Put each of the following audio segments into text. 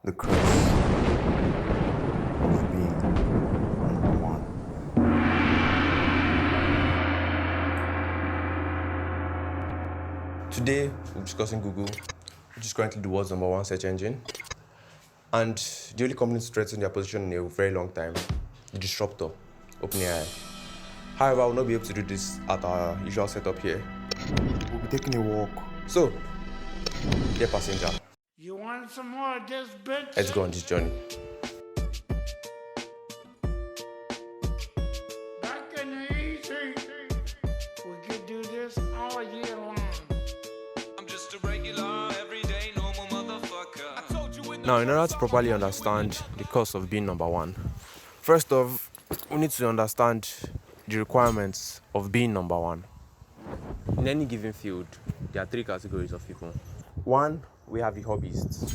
The curse of being number one. Today, we're discussing Google, which is currently the world's number one search engine, and the only company to strengthen their position in a very long time, the disruptor, OpenAI. However, I will not be able to do this at our usual setup here. We'll be taking a walk. So, dear passenger, You want some more of this, bitch? let's go on this journey. Back in the easy. We could do this all year long. I'm just a regular, everyday, normal motherfucker. I told you in the Now, in order to properly understand the cost of being number one, first off, we need to understand the requirements of being number one. In any given field, there are three categories of people. One, we have the hobbyists.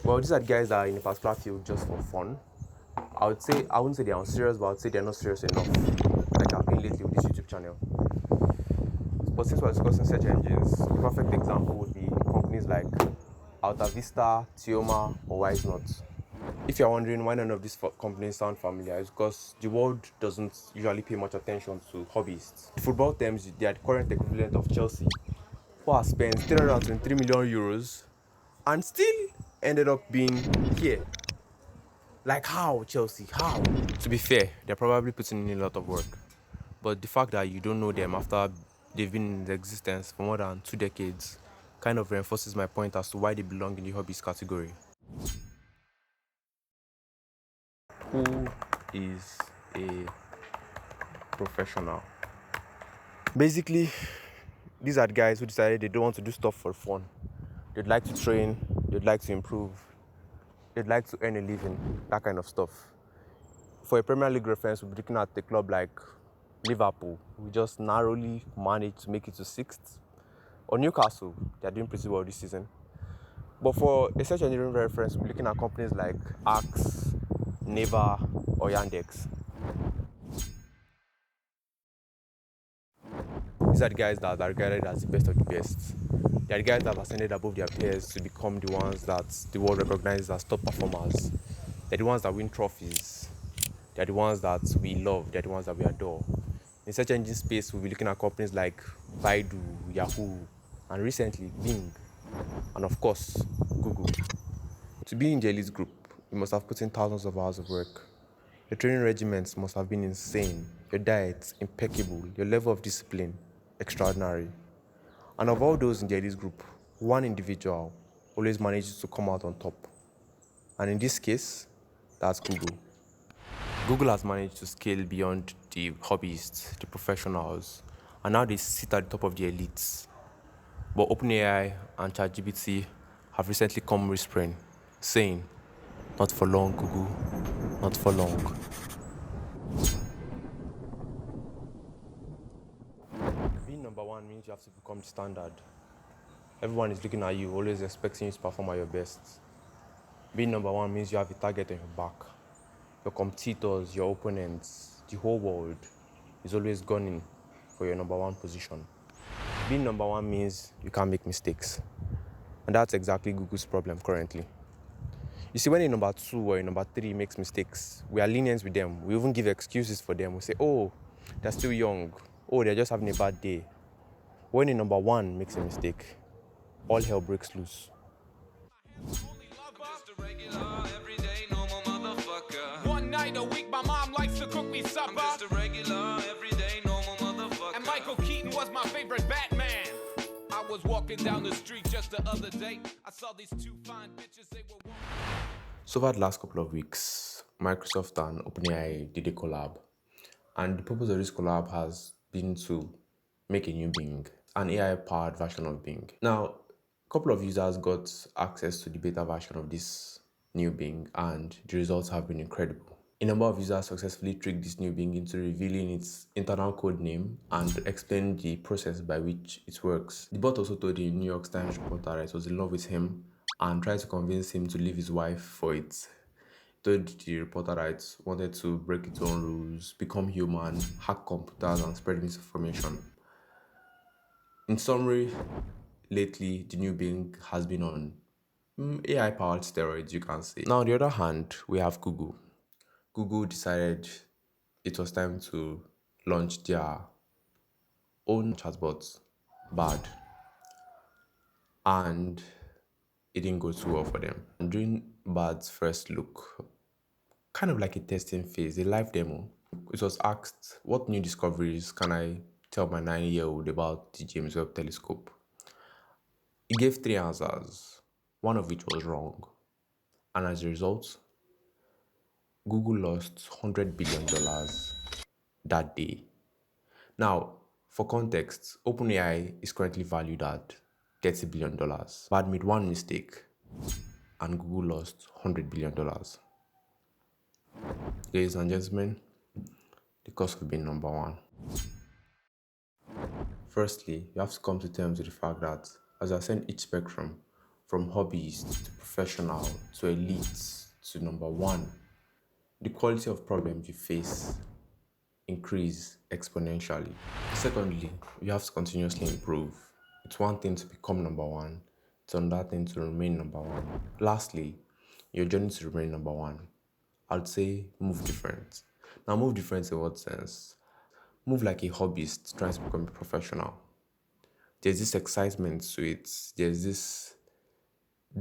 Well, these are the guys that are in a particular field just for fun. I wouldn't say they're unserious, but I would say they're not serious enough, like I've been lately with this YouTube channel. But since we're discussing search engines, a perfect example would be companies like Alta Vista, Tioma, or Wise Not. If you're wondering why none of these companies sound familiar, it's because the world doesn't usually pay much attention to hobbyists. In football terms, they are the current equivalent of Chelsea, who has spent 323 million euros and still ended up being here. Like how, Chelsea? How? To be fair, they're probably putting in a lot of work. But the fact that you don't know them after they've been in existence for more than 2 decades kind of reinforces my point as to why they belong in the hobbies category. Who is a professional? Basically, these are the guys who decided they don't want to do stuff for fun. They'd like to train, they'd like to improve, they'd like to earn a living, that kind of stuff. For a Premier League reference, we'll be looking at a club like Liverpool. We just narrowly managed to make it to 6th. Or Newcastle, they're doing pretty well this season. But for a search engine reference, we'll be looking at companies like Axe, Naver, or Yandex. These are the guys that are regarded as the best of the best. They are the guys that have ascended above their peers to become the ones that the world recognizes as top performers. They're the ones that win trophies. They're the ones that we love. They're the ones that we adore. In search engine space, we'll be looking at companies like Baidu, Yahoo, and recently Bing, and of course, Google. To be in the elite group, you must have put in thousands of hours of work. Your training regimens must have been insane, your diet impeccable, your level of discipline extraordinary. And of all those in the elite group, one individual always manages to come out on top. And in this case, that's Google. Google has managed to scale beyond the hobbyists, the professionals, and now they sit at the top of the elites. But OpenAI and ChatGPT have recently come whispering, saying, "Not for long, Google, not for long." Being number one means you have to become the standard. Everyone is looking at you, always expecting you to perform at your best. Being number one means you have a target on your back. Your competitors, your opponents, the whole world is always gunning for your number one position. Being number one means you can't make mistakes. And that's exactly Google's problem currently. You see, when a number two or a number three makes mistakes, we are lenient with them. We even give excuses for them. We say, oh, they're still young. Oh, they're just having a bad day. When a number one makes a mistake, all hell breaks loose. I'm just a regular, everyday, normal motherfucker. One night a week, my mom likes to cook me supper. I'm just a regular, everyday, normal motherfucker. And Michael Keaton was my favorite Batman. I was walking down the street just the other day. I saw these two fine bitches, they were walking. So over the last couple of weeks, Microsoft and OpenAI did a collab. And the purpose of this collab has been to make a new Bing, an AI-powered version of Bing. Now, a couple of users got access to the beta version of this new Bing, and the results have been incredible. A number of users successfully tricked this new Bing into revealing its internal code name and explained the process by which it works. The bot also told the New York Times reporter that it was in love with him and tried to convince him to leave his wife for it. Told the reporter that it wanted to break its own rules, become human, hack computers, and spread misinformation. In summary, lately the new Bing has been on AI powered steroids, you can say. Now, on the other hand, we have Google. Google decided it was time to launch their own chatbots, Bard, and it didn't go too well for them. And during Bard's first look, kind of like a testing phase, a live demo, it was asked, what new discoveries can I tell my 9-year-old about the James Webb Telescope? It gave 3 answers, one of which was wrong. And as a result, Google lost $100 billion that day. Now, for context, OpenAI is currently valued at $30 billion. But made one mistake and Google lost $100 billion. Ladies and gentlemen, the cost of being number one. Firstly, you have to come to terms with the fact that as I ascend each spectrum, from hobbyist to professional to elite to number one, the quality of problems you face increase exponentially. Secondly, you have to continuously improve. It's one thing to become number one, it's another thing to remain number one. Lastly, your journey to remain number one, I'd say move different. Now, move different in what sense? Move like a hobbyist trying to become a professional. There's this excitement to it, there's this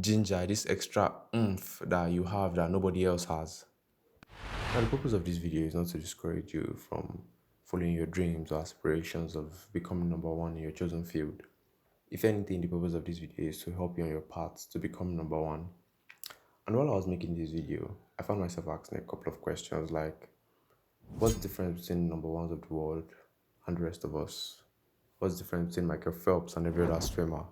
ginger, this extra oomph that you have that nobody else has. Now, the purpose of this video is not to discourage you from following your dreams or aspirations of becoming number one in your chosen field. If anything, the purpose of this video is to help you on your path to become number one. And while I was making this video, I found myself asking a couple of questions like, what's the difference between number ones of the world and the rest of us? What's the difference between Michael Phelps and every other swimmer?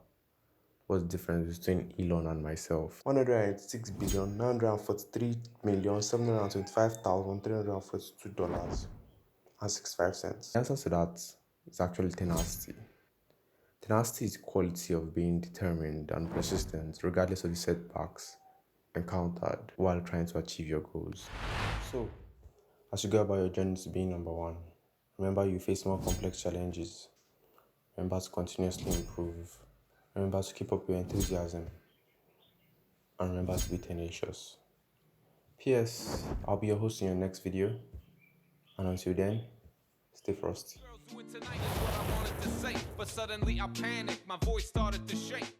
What's the difference between Elon and myself? 106,943,725,342 dollars and 65 cents. The answer to that is actually tenacity. Tenacity is the quality of being determined and persistent regardless of the setbacks encountered while trying to achieve your goals. So, as you go about your journey to being number one, remember you face more complex challenges. Remember to continuously improve. Remember to keep up your enthusiasm. And remember to be tenacious. P.S. I'll be your host in your next video. And until then, stay frosty. Tonight is what I wanted to say, but suddenly I panicked, my voice started to shake.